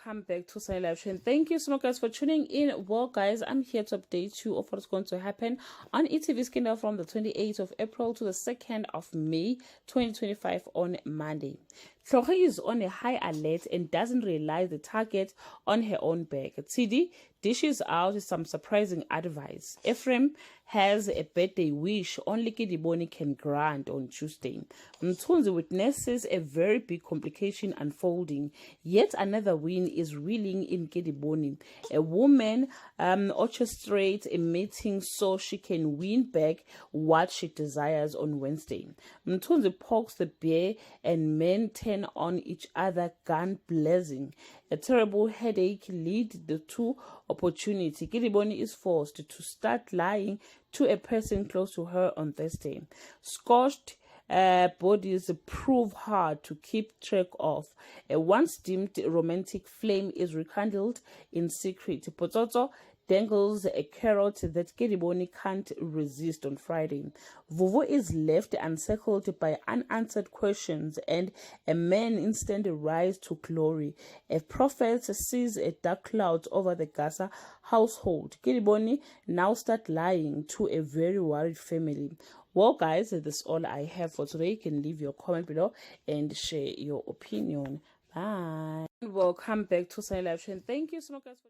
welcome back to Sunny Live Trend. Thank you so much, guys, for tuning in. Well, guys, I'm here to update you of what's going to happen on e.tv Scandal from the 28th of April to the 2nd of May 2025 on Monday. Tlhokgo is on a high alert and doesn't realize the target on her own back. TD dishes out some surprising advice. Ephraim has a birthday wish only Kediboni can grant on Tuesday. Mthunzi witnesses a very big complication unfolding. Yet another win is reeling in Kediboni. A woman orchestrates a meeting so she can win back what she desires on Wednesday. Mthunzi pokes the bear and men turn on each other, gun blazing. A terrible headache leads the two opportunity. Kediboni is forced to start lying to a person close to her on Thursday. Scorched bodies prove hard to keep track of. A once dimmed romantic flame is rekindled in secret. Potsotso dangles a carrot that Kediboni can't resist on Friday. Vuvu is left encircled by unanswered questions and a man instantly rise to glory. A prophet sees a dark cloud over the Gaza household. Kediboni now start lying to a very worried family. Well, guys, that's all I have for today. You can leave your comment below and share your opinion. Bye. Welcome back to Sunny Live Trend. Thank you so much, guys, for